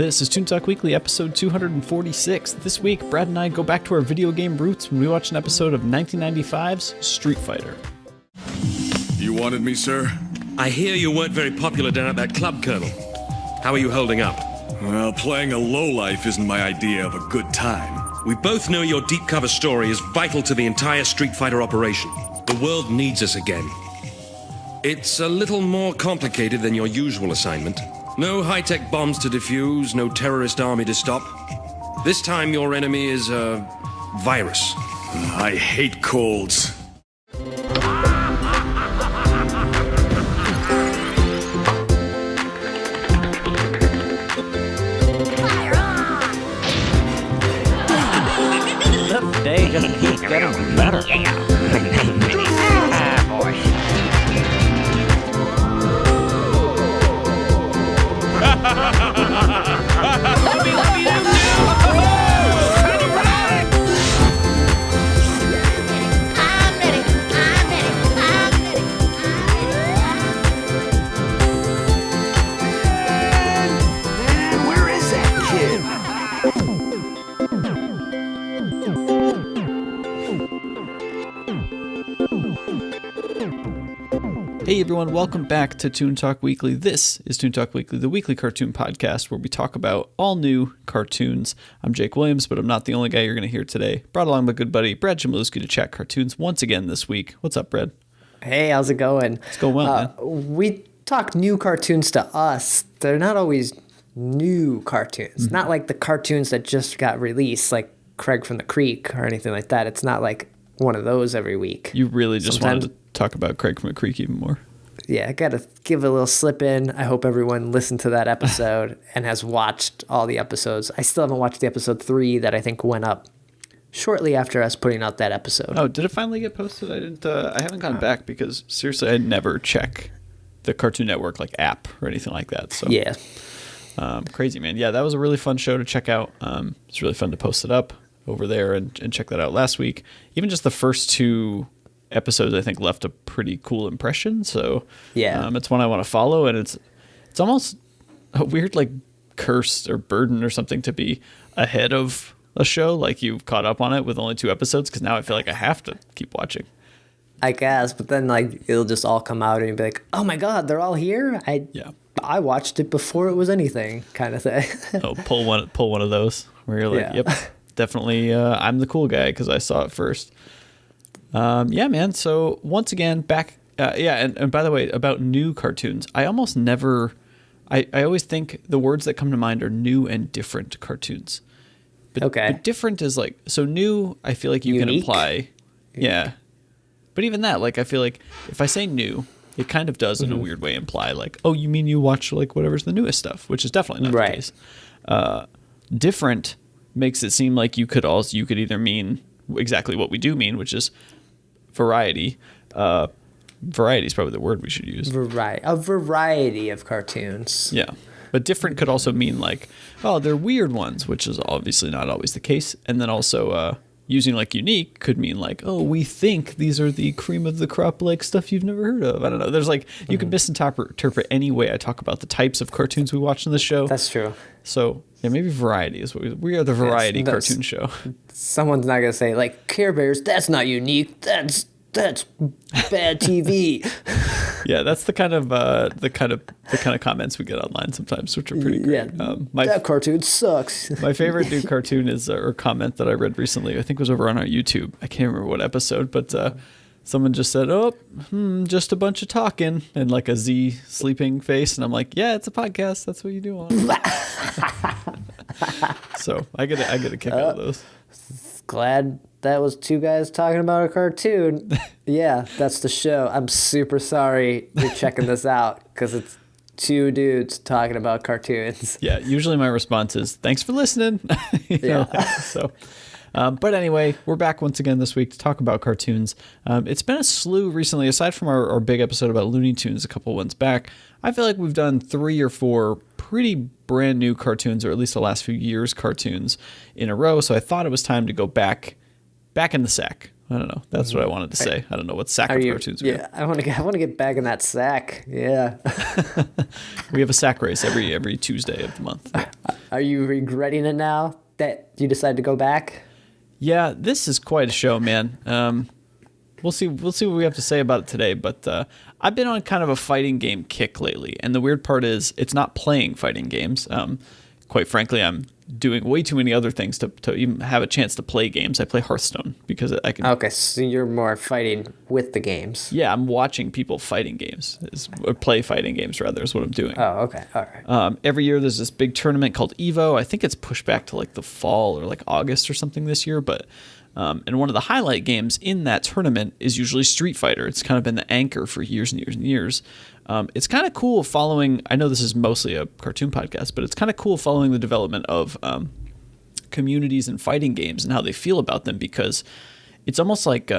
This is Toon Talk Weekly, episode 246. This week, Brad and I go back to our video game roots when we watch an episode of 1995's Street Fighter. You wanted me, sir? I hear you weren't very popular down at that club, Colonel. How are you holding up? Well, playing a lowlife isn't my idea of a good time. We both know your deep cover story is vital to the entire Street Fighter operation. The world needs us again. It's a little more complicated than your usual assignment. No high-tech bombs to defuse, no terrorist army to stop. This time your enemy is a virus. I hate colds. The day just keeps getting better. Boy. Hey everyone, welcome back to Toon Talk Weekly. This is Toon Talk Weekly, the weekly cartoon podcast where we talk about all new cartoons. I'm Jake Williams, but I'm not the only guy you're going to hear today. Brought along my good buddy, Brad Chmielewski, to chat cartoons once again this week. What's up, Brad? Hey, how's it going? It's going well, man. We talk new cartoons to us. They're not always new cartoons. Mm-hmm. Not like the cartoons that just got released, like Craig from the Creek or anything like that. It's not like one of those every week. You really just wanted to talk about Craig from the Creek even more. Yeah, I got to give a little slip in. I hope everyone listened to that episode and has watched all the episodes. I still haven't watched the episode 3 that I think went up shortly after us putting out that episode. Oh, did it finally get posted? I haven't gone back because seriously, I never check the Cartoon Network like app or anything like that. So yeah. Crazy, man. Yeah, that was a really fun show to check out. It's really fun to post it up over there and check that out last week. Even just the first 2 episodes, I think, left a pretty cool impression. So yeah, it's one I want to follow, and it's almost a weird like curse or burden or something to be ahead of a show like you've caught up on it with only 2 episodes, because now I feel like I have to keep watching. I guess, but then like it'll just all come out and you'll be like, oh my god, they're all here. I watched it before it was anything, kind of thing. Oh, pull one of those where you're like, yeah. Yep, definitely I'm the cool guy because I saw it first. Yeah, man. So once again, back. And by the way, about new cartoons, I almost never. I always think the words that come to mind are new and different cartoons. But different is like, so new. I feel like you Unique? can imply. Yeah, but even that, like, I feel like if I say new, it kind of does in a weird way imply like, oh, you mean you watch like whatever's the newest stuff, which is definitely not the case. Different makes it seem like you could either mean exactly what we do mean, which is variety. Variety is probably the word we should use. A variety of cartoons. Yeah. But different could also mean like, oh, they're weird ones, which is obviously not always the case. And then also using like unique could mean like, oh, we think these are the cream of the crop, like stuff you've never heard of. I don't know. There's like, you can misinterpret any way I talk about the types of cartoons we watch in the show. That's true. So yeah, maybe variety is what we are, the variety cartoon show. Someone's not going to say like Care Bears, that's not unique. That's bad TV. Yeah, that's the kind of comments we get online sometimes, which are pretty great. Yeah, that cartoon sucks. My favorite new cartoon is or comment that I read recently. I think it was over on our YouTube. I can't remember what episode, but someone just said, "Oh, just a bunch of talking," and like a Z sleeping face, and I'm like, "Yeah, it's a podcast. That's what you do on." So I get a kick out of those. Glad that was 2 guys talking about a cartoon. Yeah, that's the show. I'm super sorry you're checking this out because it's 2 dudes talking about cartoons. Yeah, usually my response is, thanks for listening. But anyway, we're back once again this week to talk about cartoons. It's been a slew recently, aside from our big episode about Looney Tunes a couple ones back. I feel like we've done 3 or 4 pretty brand new cartoons, or at least the last few years cartoons in a row. So I thought it was time to go back in the sack. I don't know. That's what I wanted to say. I don't know what sack of cartoons we have. I want to get back in that sack. Yeah. We have a sack race every Tuesday of the month. Are you regretting it now that you decided to go back? Yeah, this is quite a show, man. We'll see what we have to say about it today, but I've been on kind of a fighting game kick lately, and the weird part is it's not playing fighting games. Quite frankly, I'm doing way too many other things to even have a chance to play games. I play Hearthstone because I can... Okay, so you're more fighting with the games. Yeah, I'm watching people fighting games, or play fighting games, rather, is what I'm doing. Oh, okay, all right. Every year there's this big tournament called EVO. I think it's pushed back to like the fall or like August or something this year, but... and one of the highlight games in that tournament is usually Street Fighter. It's kind of been the anchor for years and years and years. It's kind of cool following, I know this is mostly a cartoon podcast, but it's kind of cool following the development of communities and fighting games and how they feel about them, because it's almost like,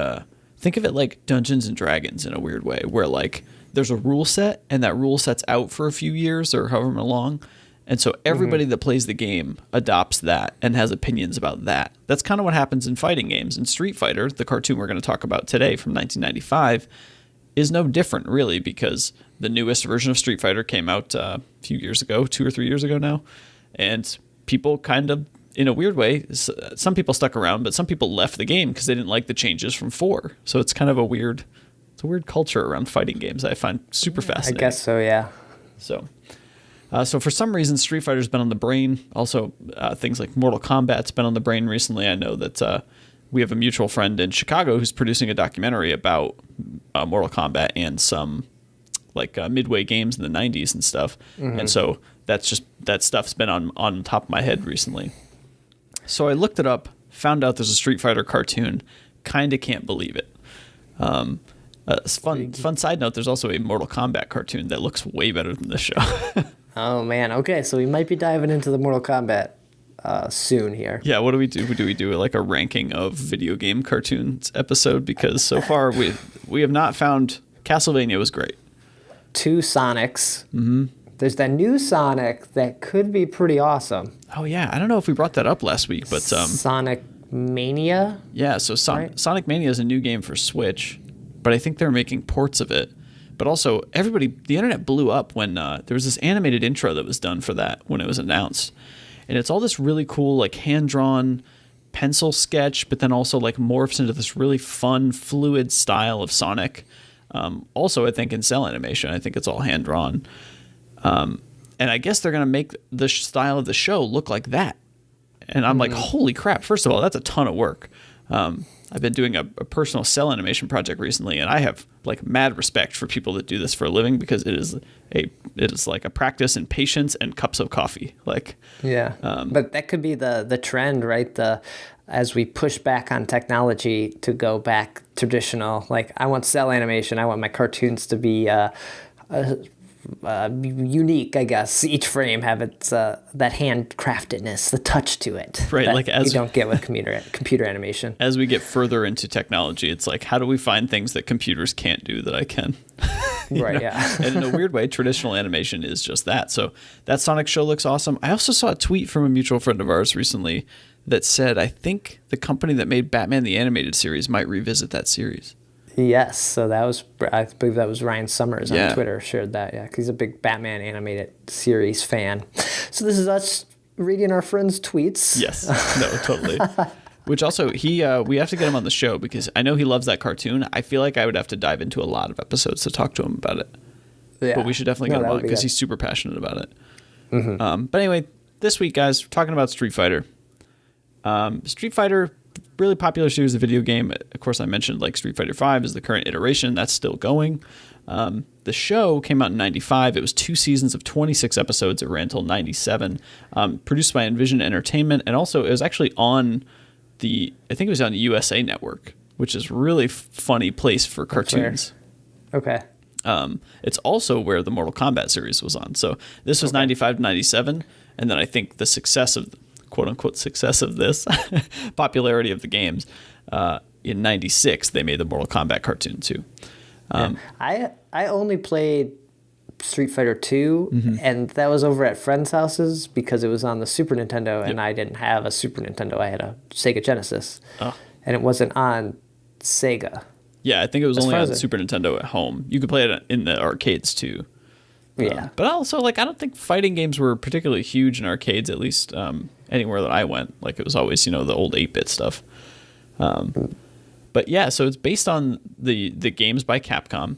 think of it like Dungeons and Dragons in a weird way, where like there's a rule set and that rule set's out for a few years or however long. And so everybody that plays the game adopts that and has opinions about that. That's kind of what happens in fighting games. And Street Fighter, the cartoon we're going to talk about today from 1995, is no different, really, because the newest version of Street Fighter came out a few years ago, 2 or 3 years ago now. And people kind of, in a weird way, some people stuck around, but some people left the game because they didn't like the changes from 4. So it's kind of a weird culture around fighting games I find super fascinating. I guess so, yeah. So for some reason, Street Fighter's been on the brain. Also, things like Mortal Kombat's been on the brain recently. I know that we have a mutual friend in Chicago who's producing a documentary about Mortal Kombat and some like Midway games in the 90s and stuff. And so that stuff's been on top of my head recently. So I looked it up, found out there's a Street Fighter cartoon. Kind of can't believe it. Fun side note, there's also a Mortal Kombat cartoon that looks way better than this show. Oh, man. Okay, so we might be diving into the Mortal Kombat soon here. Yeah, what do we do? Do we do like a ranking of video game cartoons episode? Because so far we have not found... Castlevania was great. 2 Sonics. Mm-hmm. There's that new Sonic that could be pretty awesome. Oh, yeah. I don't know if we brought that up last week, but... Sonic Mania? Yeah, so right? Sonic Mania is a new game for Switch, but I think they're making ports of it. But also, the internet blew up when there was this animated intro that was done for that when it was announced. And it's all this really cool, like, hand-drawn pencil sketch, but then also, like, morphs into this really fun, fluid style of Sonic. Also, I think in cell animation, I think it's all hand-drawn. And I guess they're going to make the style of the show look like that. And I'm like, holy crap. First of all, that's a ton of work. I've been doing a personal cell animation project recently, and I have like mad respect for people that do this for a living, because it is like a practice in patience and cups of coffee. Like, yeah, but that could be the trend, right? As we push back on technology to go back traditional. Like, I want cell animation. I want my cartoons to be unique, I guess. Each frame have its that handcraftedness, the touch to it, right? That like as you don't get with computer animation. As we get further into technology, it's like, how do we find things that computers can't do that I can? Right, yeah. And in a weird way, traditional animation is just that. So that Sonic show looks awesome. I also saw a tweet from a mutual friend of ours recently that said, I think the company that made Batman the Animated Series might revisit that series. Yes, so I believe that was Ryan Summers on Twitter shared that, yeah, because he's a big Batman animated series fan. So this is us reading our friends' tweets. Yes, no, totally. Which also, we have to get him on the show, because I know he loves that cartoon. I feel like I would have to dive into a lot of episodes to talk to him about it. Yeah. But we should definitely get him on, because he's super passionate about it. Mm-hmm. But anyway, this week, guys, we're talking about Street Fighter. Street Fighter, really popular series of video game. Of course, I mentioned like Street Fighter V is the current iteration. That's still going. The show came out in 95. It was 2 seasons of 26 episodes. It ran until 97. Produced by InVision Entertainment. And also, it was actually on I think it was on the USA Network, which is a really funny place for cartoons. Okay. It's also where the Mortal Kombat series was on. So this was 95 to 97. And then I think the success of quote-unquote success of this popularity of the games in 96, they made the Mortal Kombat cartoon too. I only played Street Fighter 2, and that was over at friends' houses because it was on the Super Nintendo, and I didn't have a Super Nintendo. I had a Sega Genesis, and it wasn't on Sega. Yeah, I think it was only on Super Nintendo at home. You could play it in the arcades too. Yeah. But also, like, I don't think fighting games were particularly huge in arcades, at least anywhere that I went. Like, it was always, the old 8-bit stuff. But yeah, so it's based on the games by Capcom.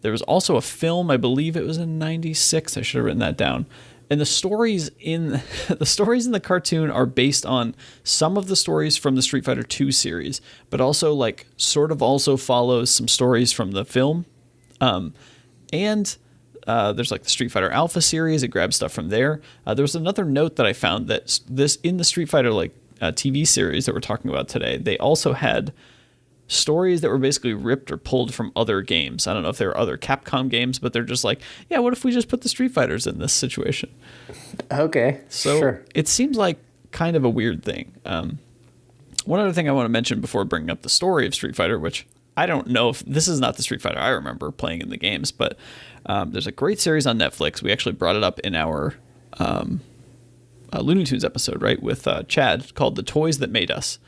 There was also a film, I believe it was in 96. I should have written that down. And the stories in the cartoon are based on some of the stories from the Street Fighter II series, but also like sort of also follows some stories from the film. And there's like the Street Fighter Alpha series. It grabs stuff from there. There was another note that I found that this in the Street Fighter TV series that we're talking about today, they also had stories that were basically ripped or pulled from other games. I don't know if there are other Capcom games, but they're just like, yeah, what if we just put the Street Fighters in this situation? Okay, so sure. It seems like kind of a weird thing. One other thing I want to mention before bringing up the story of Street Fighter, which I don't know if this is not the Street Fighter I remember playing in the games, but there's a great series on Netflix. We actually brought it up in our Looney Tunes episode, right, with Chad, called The Toys That Made Us.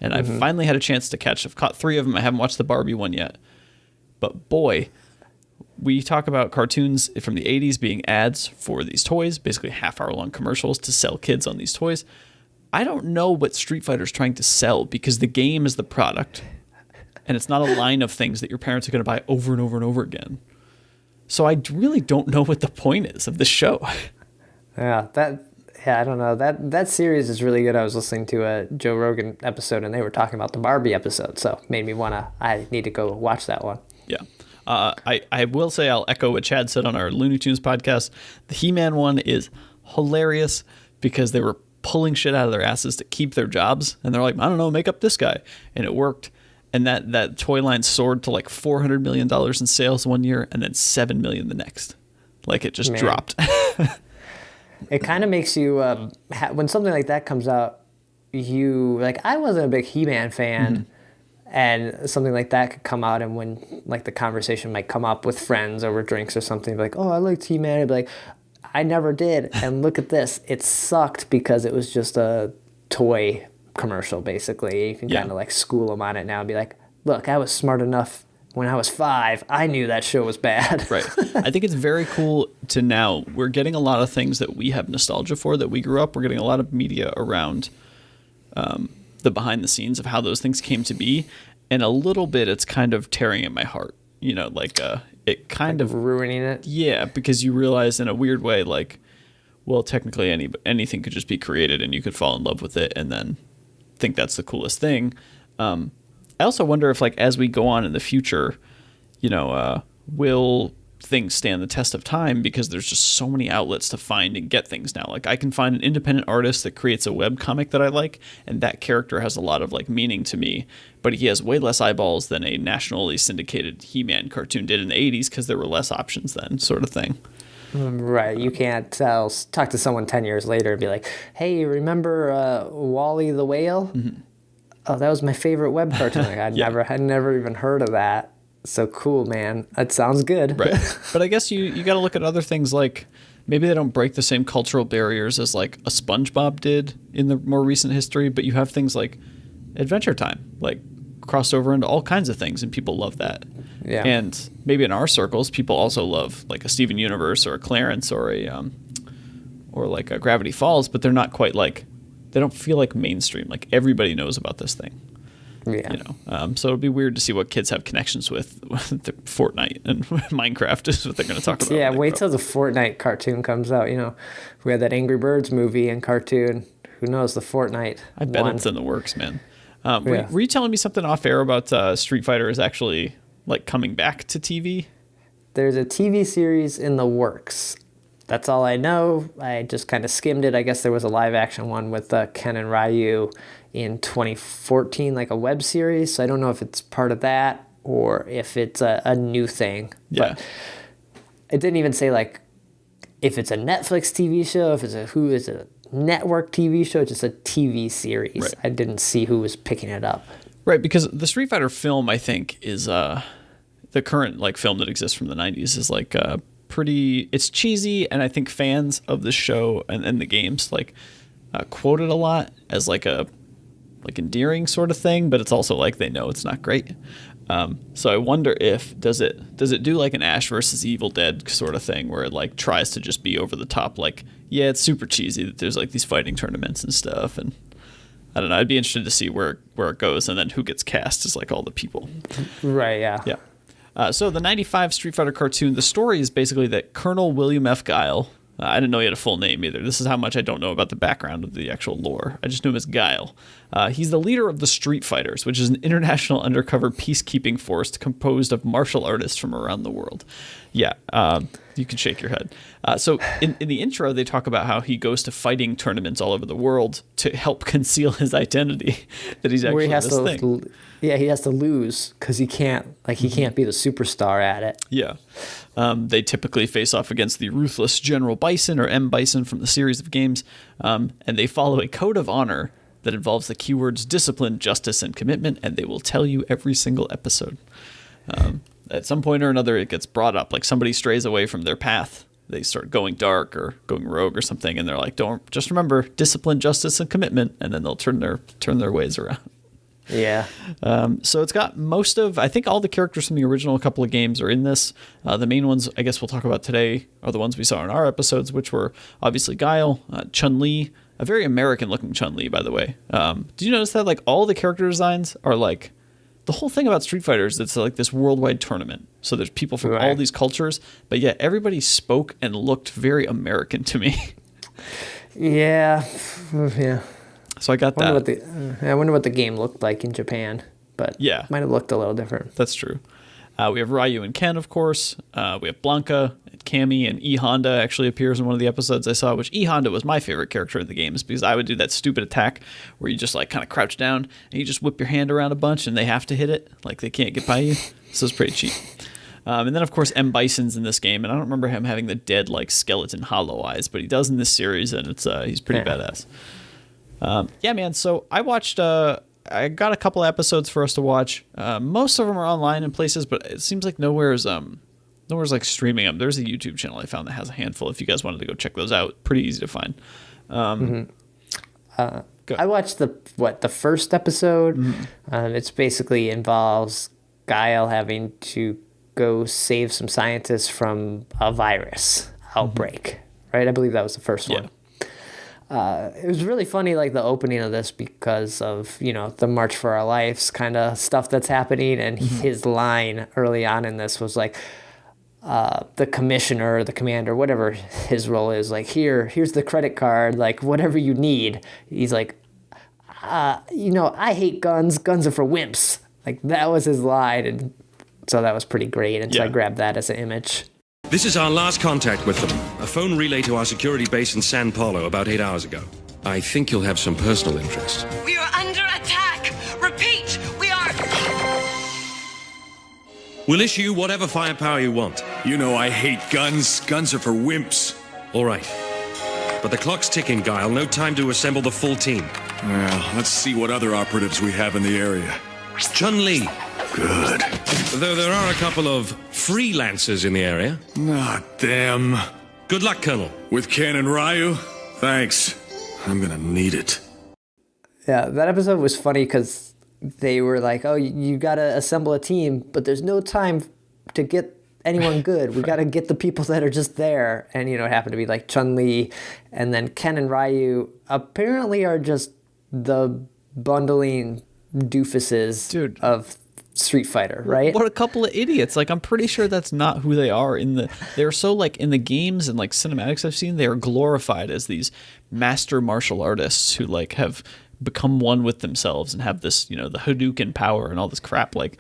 And I've finally had a chance to catch. I've caught 3 of them. I haven't watched the Barbie one yet. But boy, we talk about cartoons from the 80s being ads for these toys, basically half-hour-long commercials to sell kids on these toys. I don't know what Street Fighter's trying to sell, because the game is the product. And it's not a line of things that your parents are going to buy over and over and over again. So I really don't know what the point is of the show. Yeah, I don't know. That series is really good. I was listening to a Joe Rogan episode, and they were talking about the Barbie episode, so made me I need to go watch that one. Yeah. I will say, I'll echo what Chad said on our Looney Tunes podcast. The He-Man one is hilarious because they were pulling shit out of their asses to keep their jobs, and they're like, I don't know, make up this guy. And it worked. And that toy line soared to like $400 million in sales one year, and then $7 million the next. Like, it just dropped. It kind of makes you, when something like that comes out, I wasn't a big He-Man fan, and something like that could come out, and when, like, the conversation might come up with friends over drinks or something, like, oh, I liked He-Man, I'd be like, I never did, and look at this. It sucked because it was just a toy commercial, basically. You can kind of, like, school them on it now and be like, look, I was smart enough when I was 5, I knew that show was bad. Right. I think it's very cool to now. We're getting a lot of things that we have nostalgia for that we grew up. We're getting a lot of media around the behind the scenes of how those things came to be. And a little bit, it's kind of tearing at my heart. It kind of ruining it. Yeah, because you realize in a weird way, like, well, technically anything could just be created and you could fall in love with it and then think that's the coolest thing. I also wonder if, like, as we go on in the future, will things stand the test of time, because there's just so many outlets to find and get things now. Like, I can find an independent artist that creates a web comic that I like, and that character has a lot of, like, meaning to me, but he has way less eyeballs than a nationally syndicated He-Man cartoon did in the 80s, because there were less options then, sort of thing. Right. You can't talk to someone 10 years later and be like, hey, remember Wally the Whale? Mm-hmm. Oh, that was my favorite web cartoon. Like, I'd never even heard of that. So cool, man. That sounds good. Right. But I guess you got to look at other things, like maybe they don't break the same cultural barriers as like a SpongeBob did in the more recent history, but you have things like Adventure Time, like crossed over into all kinds of things, and people love that. Yeah. And maybe in our circles, people also love like a Steven Universe or a Clarence or a Gravity Falls, but they're not quite like, they don't feel like mainstream. Like, everybody knows about this thing. Yeah. So it'll be weird to see what kids have connections with Fortnite and Minecraft is what they're going to talk about. Yeah, wait till the Fortnite cartoon comes out. We had that Angry Birds movie and cartoon. Who knows, the Fortnite I bet it's in the works, man. Were you telling me something off air about Street Fighter is actually like coming back to TV? There's a TV series in the works. That's all I know. I just kind of skimmed it. I guess there was a live action one with Ken and Ryu in 2014, like a web series. So I don't know if it's part of that or if it's a new thing. Yeah. But it didn't even say like if it's a Netflix TV show, if it's a network TV show, just a TV series. Right. I didn't see who was picking it up. Right, because the Street Fighter film, I think, is the current like film that exists from the 90s is like it's cheesy, and I think fans of the show and the games like quote it a lot as like a like endearing sort of thing, but it's also like they know it's not great. So I wonder if does it do like an Ash versus Evil Dead sort of thing where it like tries to just be over the top, like, yeah, it's super cheesy that there's like these fighting tournaments and stuff, and I don't know. I'd be interested to see where it goes, and then who gets cast as like all the people. Right. Yeah. Yeah. So the 95 Street Fighter cartoon, the story is basically that Colonel William F. Guile, I didn't know he had a full name either. This is how much I don't know about the background of the actual lore. I just knew him as Guile. He's the leader of the Street Fighters, which is an international undercover peacekeeping force composed of martial artists from around the world. Yeah, you can shake your head. So in the intro, they talk about how he goes to fighting tournaments all over the world to help conceal his identity, that he's actually this thing. Yeah, he has to lose because he can't be the superstar at it. Yeah. They typically face off against the ruthless General Bison or M. Bison from the series of games, and they follow a code of honor that involves the keywords discipline, justice, and commitment, and they will tell you every single episode. At some point or another, it gets brought up, like somebody strays away from their path. They start going dark or going rogue or something, and they're like, "Don't just remember discipline, justice, and commitment," and then they'll turn their ways around. Yeah. So it's got most of, I think all the characters from the original couple of games are in this. The main ones, I guess we'll talk about today, are the ones we saw in our episodes, which were obviously Guile, Chun-Li, a very American-looking Chun-Li, by the way. Did you notice that like all the character designs are like, the whole thing about Street Fighter is it's like this worldwide tournament. So there's people from all these cultures, but yet everybody spoke and looked very American to me. Yeah. Yeah. So I got that. I wonder what the game looked like in Japan, but yeah, might have looked a little different. That's true. We have Ryu and Ken, of course. We have Blanca and Cammy, and E Honda actually appears in one of the episodes I saw, which E Honda was my favorite character in the games because I would do that stupid attack where you just like kind of crouch down and you just whip your hand around a bunch and they have to hit it. Like they can't get by you. So it's pretty cheap. And then, of course, M. Bison's in this game, and I don't remember him having the dead like skeleton hollow eyes, but he does in this series, and it's he's pretty badass. Yeah, man. So I watched. I got a couple episodes for us to watch. Most of them are online in places, but it seems like nowhere's like streaming them. There's a YouTube channel I found that has a handful. If you guys wanted to go check those out, pretty easy to find. I watched the first episode. Mm-hmm. It's basically involves Guile having to go save some scientists from a virus outbreak. Right, I believe that was the first one. It was really funny, like the opening of this, because of the March for Our Lives kind of stuff that's happening, and his line early on in this was like, the commissioner, the commander, whatever his role is, like, here's the credit card, like whatever you need. He's like, I hate guns. Guns are for wimps. Like that was his line, and so that was pretty great. And so I grabbed that as an image. This is our last contact with them. A phone relay to our security base in San Paulo about 8 hours ago. I think you'll have some personal interest. We are under attack! Repeat, we are... We'll issue whatever firepower you want. You know I hate guns. Guns are for wimps. All right. But the clock's ticking, Guile. No time to assemble the full team. Well, let's see what other operatives we have in the area. Chun-Li. Good. Though there are a couple of freelancers in the area. Not them. Good luck, Colonel. With Ken and Ryu? Thanks. I'm gonna need it. Yeah, that episode was funny because they were like, oh, you gotta assemble a team, but there's no time to get anyone good. We gotta get the people that are just there. And, it happened to be like Chun-Li, and then Ken and Ryu apparently are just the bundling doofuses of Street Fighter, right? What a couple of idiots. Like, I'm pretty sure that's not who they are they're so like in the games and like cinematics I've seen, they are glorified as these master martial artists who like have become one with themselves and have this, the Hadouken power and all this crap. Like,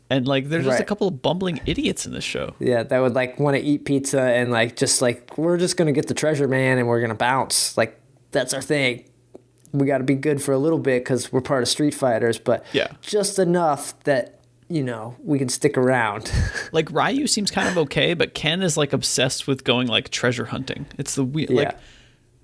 and like, there's just a couple of bumbling idiots in this show. Yeah. That would like want to eat pizza and like, just like, we're just going to get the treasure, man. And we're going to bounce. Like, that's our thing. We got to be good for a little bit because we're part of Street Fighters, but just enough that, we can stick around. Like Ryu seems kind of okay, but Ken is like obsessed with going like treasure hunting. It's the weird, like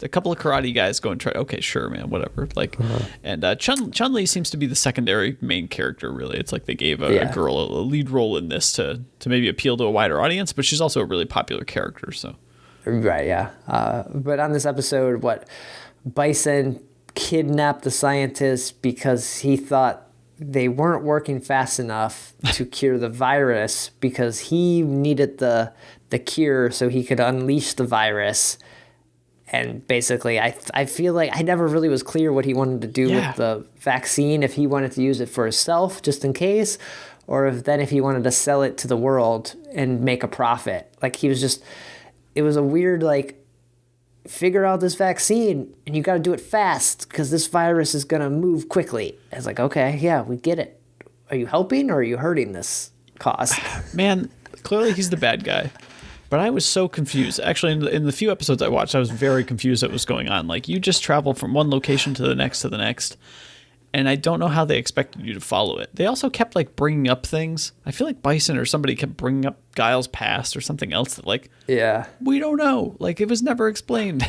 a couple of karate guys go and try. Okay, sure, man, whatever. Like, and Chun-Li seems to be the secondary main character. Really, it's like they gave a girl a lead role in this to maybe appeal to a wider audience, but she's also a really popular character. So, right, yeah. But on this episode, Bison kidnapped the scientists because he thought they weren't working fast enough to cure the virus, because he needed the cure so he could unleash the virus. And basically, I feel like I never really was clear what he wanted to do with the vaccine, if he wanted to use it for himself just in case, or if he wanted to sell it to the world and make a profit. Like, he was just, it was a weird, like, figure out this vaccine and you got to do it fast because this virus is going to move quickly. It's like, okay, yeah, we get it. Are you helping or are you hurting this cause? Man, clearly he's the bad guy. But I was so confused. Actually, in the few episodes I watched, I was very confused what was going on. Like, you just travel from one location to the next, and I don't know how they expected you to follow it. They also kept, like, bringing up things. I feel like Bison or somebody kept bringing up Guile's past or something else that, like, we don't know. Like, it was never explained.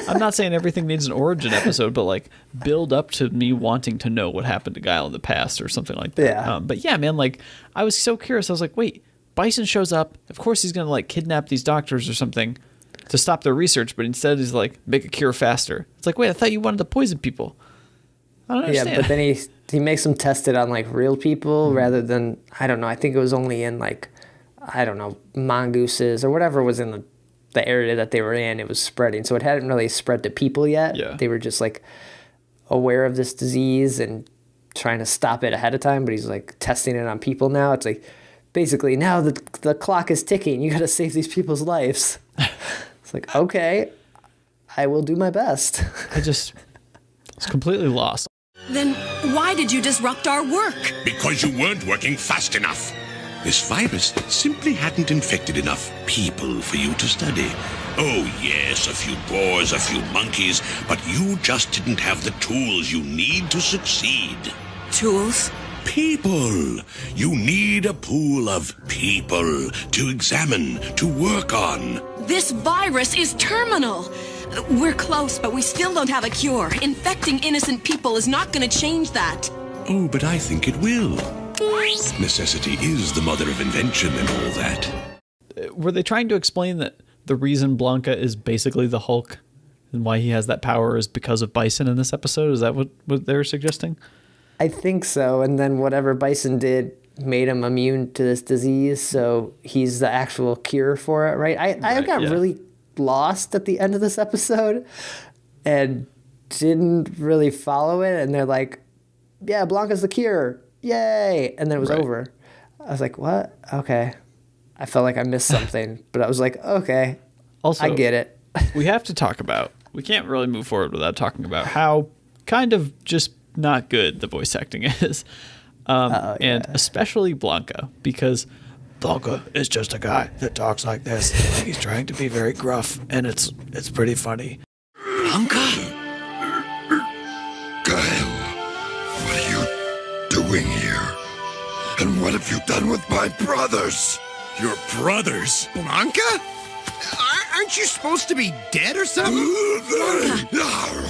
I'm not saying everything needs an origin episode, but, like, build up to me wanting to know what happened to Guile in the past or something like that. Yeah. But, yeah, man, like, I was so curious. I was like, wait, Bison shows up. Of course he's going to, like, kidnap these doctors or something to stop their research, but instead he's like, make a cure faster. It's like, wait, I thought you wanted to poison people. I don't understand. Yeah, but then he makes them test it on, like, real people rather than, I don't know, I think it was only in, like, I don't know, mongooses or whatever was in the area that they were in. It was spreading. So it hadn't really spread to people yet. Yeah. They were just, like, aware of this disease and trying to stop it ahead of time, but he's, like, testing it on people now. It's like, basically, now the clock is ticking. You got to save these people's lives. It's like, okay, I will do my best. I was completely lost. Then why did you disrupt our work? Because you weren't working fast enough. This virus simply hadn't infected enough people for you to study. Oh, yes, a few boars, a few monkeys, but you just didn't have the tools you need to succeed. Tools? People. You need a pool of people to examine, to work on. This virus is terminal. We're close, but we still don't have a cure. Infecting innocent people is not going to change that. Oh, but I think it will. Necessity is the mother of invention and all that. Were they trying to explain that the reason Blanca is basically the Hulk and why he has that power is because of Bison in this episode? Is that what they were suggesting? I think so. And then whatever Bison did made him immune to this disease, so he's the actual cure for it, right? I got really lost at the end of this episode and didn't really follow it. And they're like, yeah, Blanca's the cure. Yay. And then it was over. I was like, what? Okay. I felt like I missed something, but I was like, okay, also, I get it. We have to talk about, we can't really move forward without talking about how kind of just not good the voice acting is. And especially Blanca, because Blanca is just a guy that talks like this. He's trying to be very gruff, and it's pretty funny. Blanca? Guile, what are you doing here? And what have you done with my brothers? Your brothers? Blanca? Aren't you supposed to be dead or something?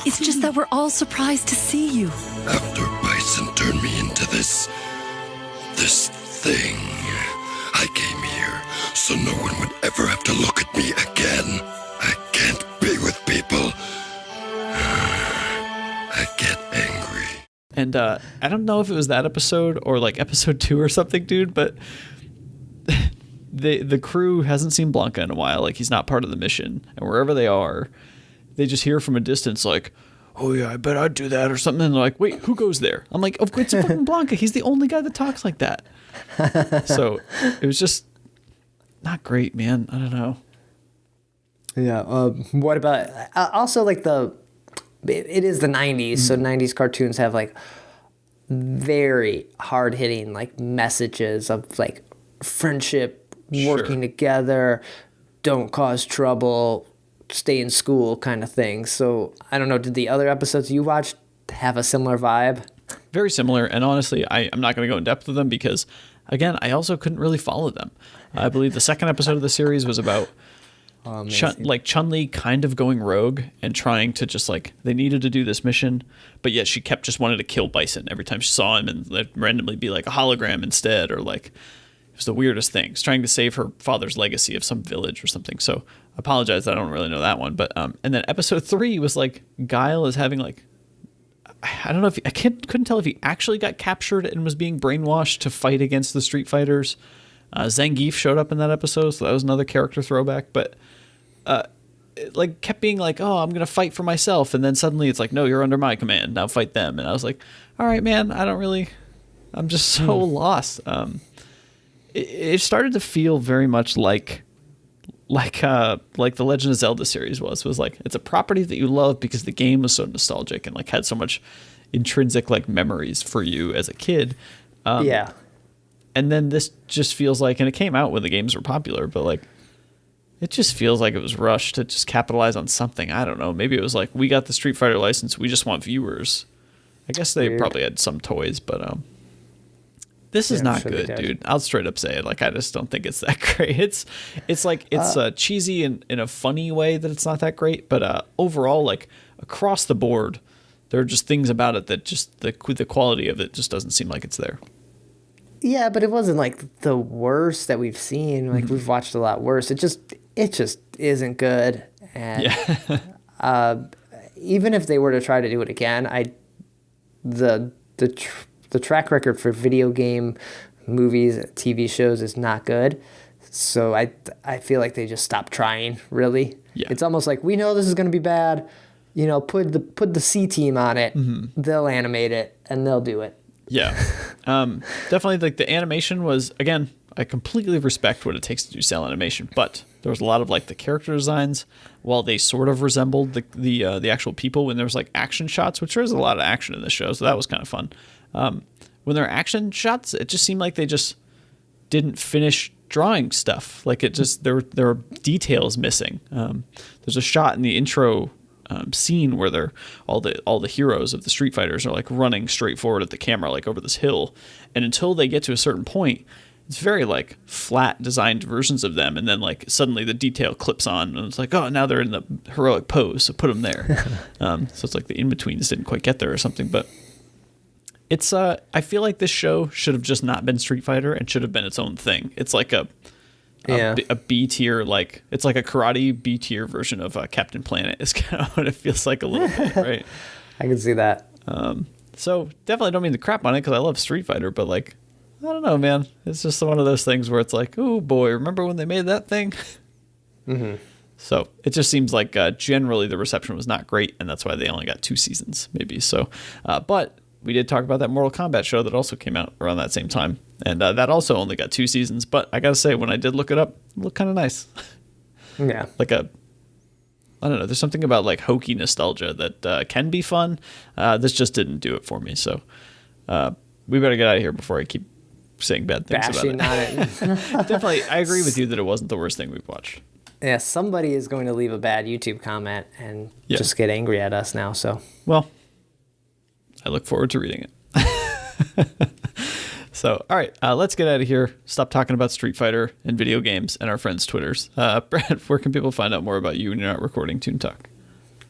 It's just that we're all surprised to see you. After Bison turned me into this thing, I came here so no one would ever have to look at me again. I can't be with people. I get angry. And I don't know if it was that episode or like episode 2 or something, dude, but the crew hasn't seen Blanca in a while. Like, he's not part of the mission. And wherever they are, they just hear from a distance like, oh yeah, I bet I'd do that or something. And they're like, wait, who goes there? I'm like, oh, it's fucking Blanca. He's the only guy that talks like that. So it was just not great, man. I don't know. Yeah. What about also like it is the 90s, so 90s cartoons have like very hard hitting like messages of like friendship, working together, don't cause trouble, stay in school kind of thing. So I don't know, did the other episodes you watched have a similar vibe? Very similar, and honestly, I'm not going to go in depth with them because, again, I also couldn't really follow them. I believe the second episode of the series was about Chun-Li kind of going rogue and trying to just like, they needed to do this mission, but yet she kept just wanted to kill Bison every time she saw him and like, randomly be like a hologram instead, or like, it was the weirdest thing. She's trying to save her father's legacy of some village or something. So I apologize, I don't really know that one. But and then episode 3 was like Guile is having like I don't know if I couldn't tell if he actually got captured and was being brainwashed to fight against the Street Fighters. Zangief showed up in that episode, so that was another character throwback. But it, like, kept being like, "Oh, I'm gonna fight for myself," and then suddenly it's like, "No, you're under my command. Now fight them." And I was like, "All right, man. I'm just so lost." It started to feel very much like the Legend of Zelda series was like, it's a property that you love because the game was so nostalgic and like had so much intrinsic like memories for you as a kid. Yeah. And then this just feels like, and it came out when the games were popular, but like, it just feels like it was rushed to just capitalize on something. I don't know. Maybe it was like, we got the Street Fighter license, we just want viewers. I guess they probably had some toys, but this is not good, dude. I'll straight up say it. Like, I just don't think it's that great. It's cheesy in a funny way that it's not that great, but overall, like across the board, there are just things about it that just the quality of it just doesn't seem like it's there. Yeah, but it wasn't like the worst that we've seen. Like we've watched a lot worse. It just isn't good. And even if they were to try to do it again, the track record for video game movies, TV shows is not good. So I feel like they just stopped trying, really. Yeah. It's almost like, we know this is going to be bad. You know, put the C team on it. Mm-hmm. They'll animate it and they'll do it. Yeah. Definitely, like, the animation was, again, I completely respect what it takes to do cell animation, but there was a lot of like the character designs, while they sort of resembled the actual people, when there was like action shots, which there is a lot of action in this show, so that was kind of fun. When there are action shots, it just seemed like they just didn't finish drawing stuff. Like, it just, there were details missing. There's a shot in the intro scene where they're all the heroes of the Street Fighters are like running straight forward at the camera, like over this hill, and until they get to a certain point, it's very like flat designed versions of them, and then like suddenly the detail clips on and it's like, oh, now they're in the heroic pose, so put them there. So it's like the in-betweens didn't quite get there or something. But it's I feel like this show should have just not been Street Fighter and should have been its own thing. It's like a B tier, like it's like a karate B tier version of Captain Planet is kind of what it feels like a little bit, right? I can see that. So definitely don't mean to crap on it because I love Street Fighter, but like, I don't know, man. It's just one of those things where it's like, oh boy, remember when they made that thing? Mm-hmm. So it just seems like generally the reception was not great, and that's why they only got 2 seasons, maybe. So, but we did talk about that Mortal Kombat show that also came out around that same time, and that also only got 2 seasons. But I gotta say, when I did look it up, it looked kind of nice. Yeah, like I don't know. There's something about like hokey nostalgia that can be fun. This just didn't do it for me. So we better get out of here before I keep saying bad things bashing about it. Definitely, I agree with you that it wasn't the worst thing we've watched. Yeah, somebody is going to leave a bad YouTube comment and just get angry at us now. So, well, I look forward to reading it. So, all right, let's get out of here. Stop talking about Street Fighter and video games and our friends' Twitters. Brad, where can people find out more about you when you're not recording Toon Talk?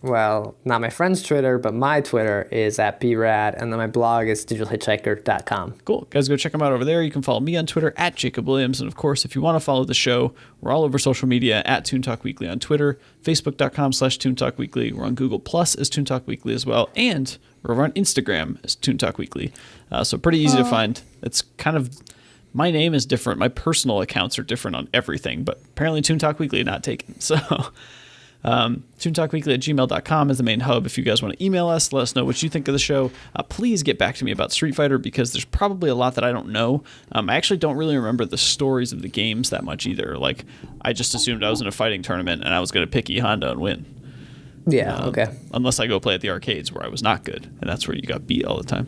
Well, not my friend's Twitter, but my Twitter is @brad, and then my blog is digitalhitchhiker.com. Cool. Guys, go check them out over there. You can follow me on Twitter @JacobWilliams. And, of course, if you want to follow the show, we're all over social media @Toon Talk Weekly on Twitter, Facebook.com/Toon Talk Weekly. We're on Google Plus as Toon Talk Weekly as well. And we're over on Instagram as Toon Talk Weekly. So pretty easy to find. It's kind of... My name is different. My personal accounts are different on everything, but apparently Toon Talk Weekly not taken. So... toontalkweekly@gmail.com is the main hub. If you guys want to email us, let us know what you think of the show. Please get back to me about Street Fighter, because there's probably a lot that I don't know. I actually don't really remember the stories of the games that much either. Like, I just assumed I was in a fighting tournament and I was going to pick E Honda and win. Yeah, okay. Unless I go play at the arcades where I was not good, and that's where you got beat all the time.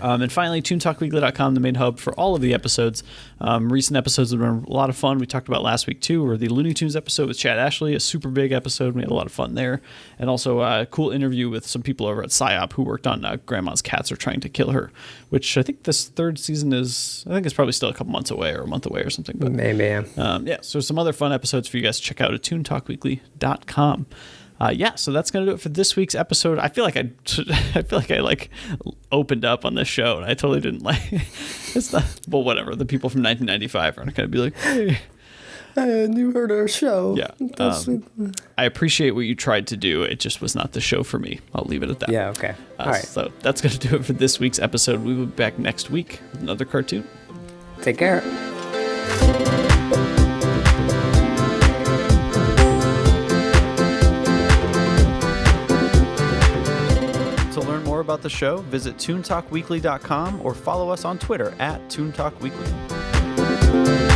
And finally, toontalkweekly.com, the main hub for all of the episodes. Recent episodes have been a lot of fun. We talked about last week, too, or the Looney Tunes episode with Chad Ashley, a super big episode. We had a lot of fun there. And also a cool interview with some people over at PsyOp who worked on Grandma's Cats Are Trying to Kill Her, which I think this 3rd season is, I think it's probably still a couple months away or a month away or something. But, maybe. Yeah, so some other fun episodes for you guys to check out at toontalkweekly.com. So that's gonna do it for this week's episode. I feel like I opened up on this show, and I totally didn't like. It's not, well, whatever. The people from 1995 aren't gonna be like, hey. And you heard our show. Yeah. I appreciate what you tried to do. It just was not the show for me. I'll leave it at that. Yeah, okay. All right. So that's going to do it for this week's episode. We will be back next week with another cartoon. Take care. To learn more about the show, visit toontalkweekly.com or follow us on Twitter at Toon Talk Weekly.